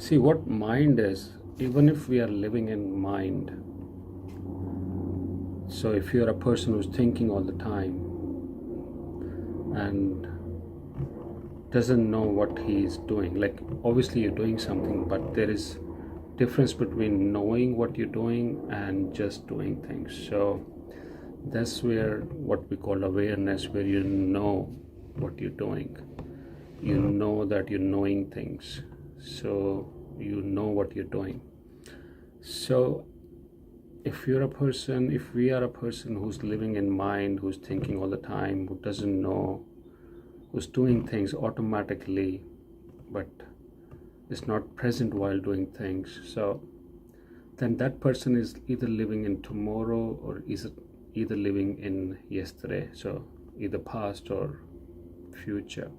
See what mind is, even if we are living in mind. So if you're a person who's thinking all the time and doesn't know what he's doing, like obviously you're doing something, but there is difference between knowing what you're doing and just doing things. So that's where what we call awareness, where you know what you're doing, you know that you're knowing things, so you know what you're doing. So if we are a person who's living in mind, who's thinking all the time, who doesn't know, who's doing things automatically but is not present while doing things, so then that person is either living in tomorrow or is either living in yesterday, so either past or future.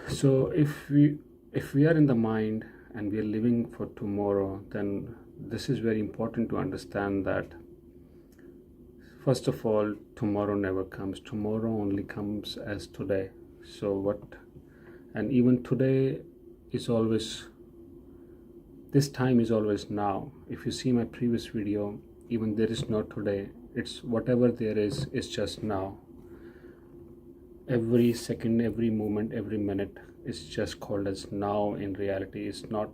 So if we are in the mind and we are living for tomorrow, then this is very important to understand that first of all, tomorrow never comes. Tomorrow only comes as today. And even today is always, this time is always now. If you see my previous video, even there is no today, it's whatever there is just now. Every second, every moment, every minute is just called as now. In reality, it's not,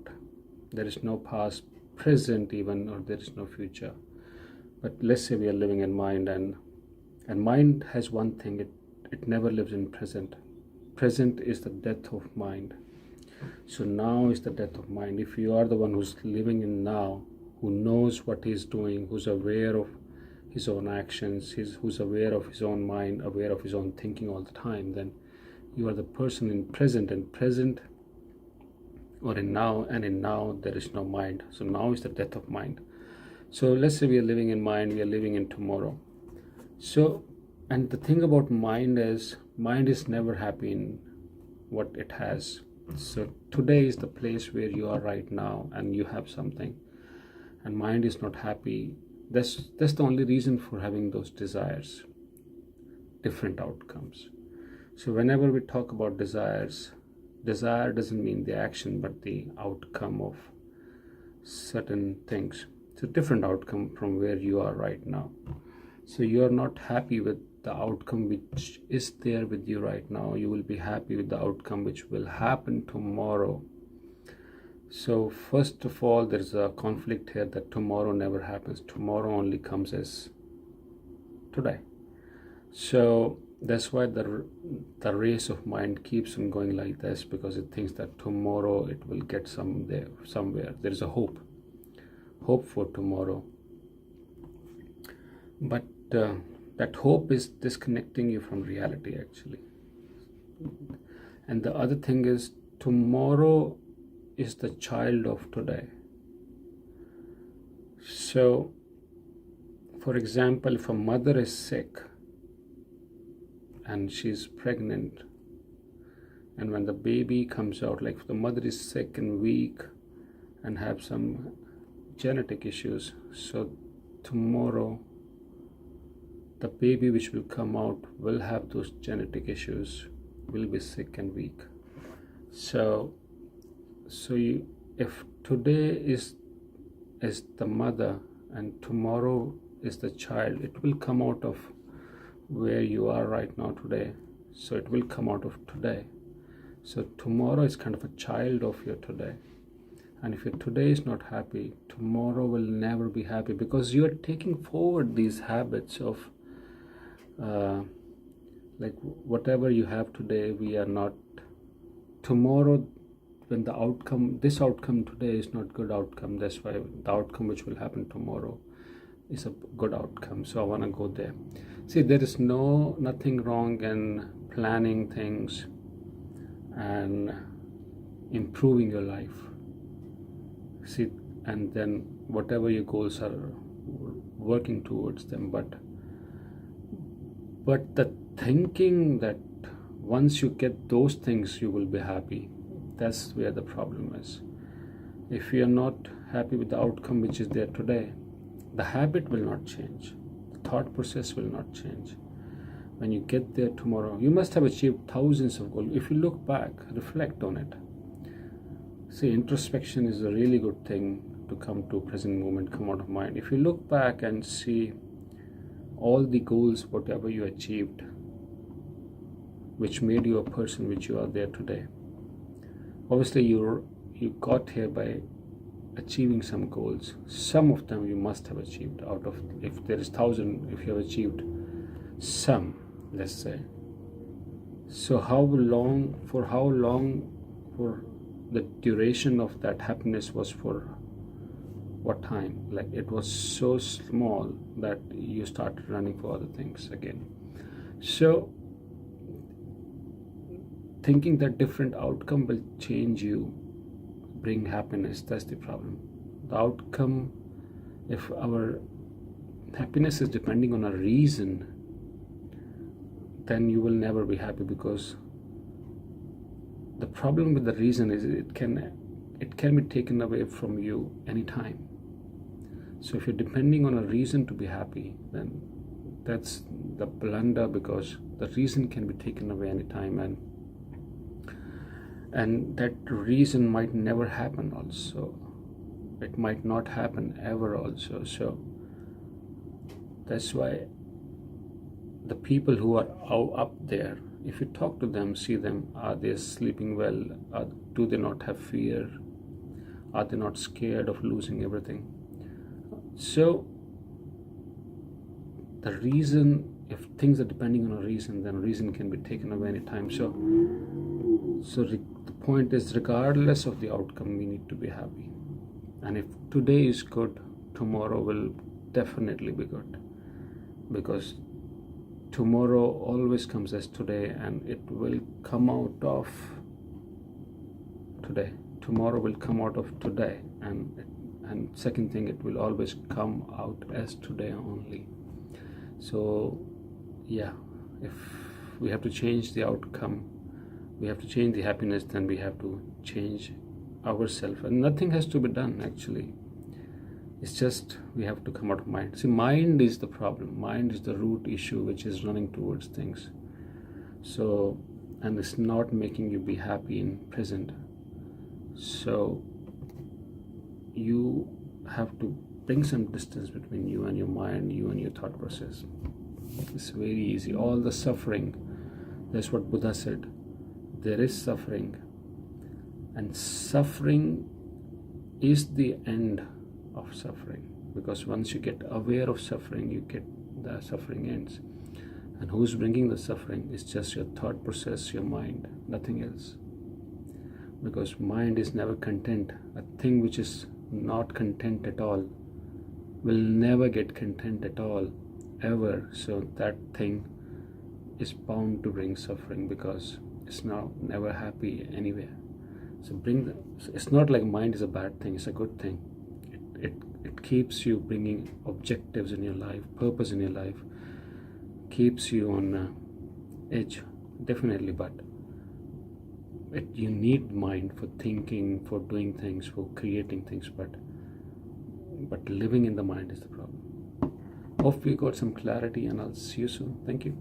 there is no past, present even, or there is no future. But let's say we are living in mind, and mind has one thing, it never lives in present. Present is the death of mind. So now is the death of mind. If you are the one who's living in now, who knows what he's doing, who's aware of his own actions, who's aware of his own mind, aware of his own thinking all the time, then you are the person in present, and present or in now, and in now there is no mind. So now is the death of mind. So let's say we are living in mind, we are living in tomorrow. So, and the thing about mind is never happy in what it has. So today is the place where you are right now and you have something, and mind is not happy. That's the only reason for having those desires, different outcomes. So whenever we talk about desires, desire doesn't mean the action but the outcome of certain things. It's a different outcome from where you are right now. So you are not happy with the outcome which is there with you right now. You will be happy with the outcome which will happen tomorrow. So first of all, there's a conflict here that tomorrow never happens. Tomorrow only comes as today. So that's why the race of mind keeps on going like this, because it thinks that tomorrow it will get somewhere. There is a hope for tomorrow. But that hope is disconnecting you from reality actually. And the other thing is, tomorrow is the child of today. So for example, if a mother is sick and she's pregnant, and when the baby comes out, like if the mother is sick and weak and have some genetic issues, so tomorrow the baby which will come out will have those genetic issues, will be sick and weak. So if today is the mother and tomorrow is the child, it will come out of where you are right now today. So it will come out of today. So tomorrow is kind of a child of your today. And if your today is not happy, tomorrow will never be happy, because you are taking forward these habits of like whatever you have today, we are not tomorrow. When this outcome today is not good outcome, that's why the outcome which will happen tomorrow is a good outcome. So I want to go there. See, there is nothing wrong in planning things and improving your life. See, and then whatever your goals are, working towards them, but the thinking that once you get those things you will be happy, that's where the problem is. If you are not happy with the outcome which is there today, the habit will not change, the thought process will not change. When you get there tomorrow, you must have achieved thousands of goals. If you look back, reflect on it, See, introspection is a really good thing to come to present moment, come out of mind. If you look back and see all the goals, whatever you achieved, which made you a person which you are there today. Obviously, you got here by achieving some goals. Some of them you must have achieved. Out of, if there is 1,000, if you have achieved some, let's say. So how long for the duration of that happiness was for what time? Like, it was so small that you started running for other things again. So thinking that different outcome will change you, bring happiness, that's the problem. The outcome, if our happiness is depending on a reason, then you will never be happy, because the problem with the reason is it can be taken away from you anytime. So if you're depending on a reason to be happy, then that's the blunder, because the reason can be taken away anytime, and that reason might never happen also. It might not happen ever also. So that's why the people who are up there, if you talk to them, see them, are they sleeping well? Do they not have fear? Are they not scared of losing everything? So the reason, if things are depending on a reason, then reason can be taken away anytime. So the point is, regardless of the outcome, we need to be happy. And if today is good, tomorrow will definitely be good, because tomorrow always comes as today, and it will come out of today. Tomorrow will come out of today, and second thing, it will always come out as today only. So yeah, if we have to change the outcome, we have to change the happiness, then we have to change ourselves, and nothing has to be done actually. It's just we have to come out of mind. See, mind is the problem. Mind is the root issue which is running towards things. So, and it's not making you be happy in present. So you have to bring some distance between you and your mind, you and your thought process. It's very easy. All the suffering, that's what Buddha said. There is suffering, and suffering is the end of suffering, because once you get aware of suffering, the suffering ends. And who's bringing the suffering? It's just your thought process, your mind, nothing else. Because mind is never content. A thing which is not content at all will never get content at all, ever. So that thing is bound to bring suffering, because it's now never happy anywhere. So it's not like mind is a bad thing, it's a good thing. It keeps you bringing objectives in your life, purpose in your life, keeps you on edge, definitely. But you need mind for thinking, for doing things, for creating things, but living in the mind is the problem. Hope you got some clarity, and I'll see you soon. Thank you.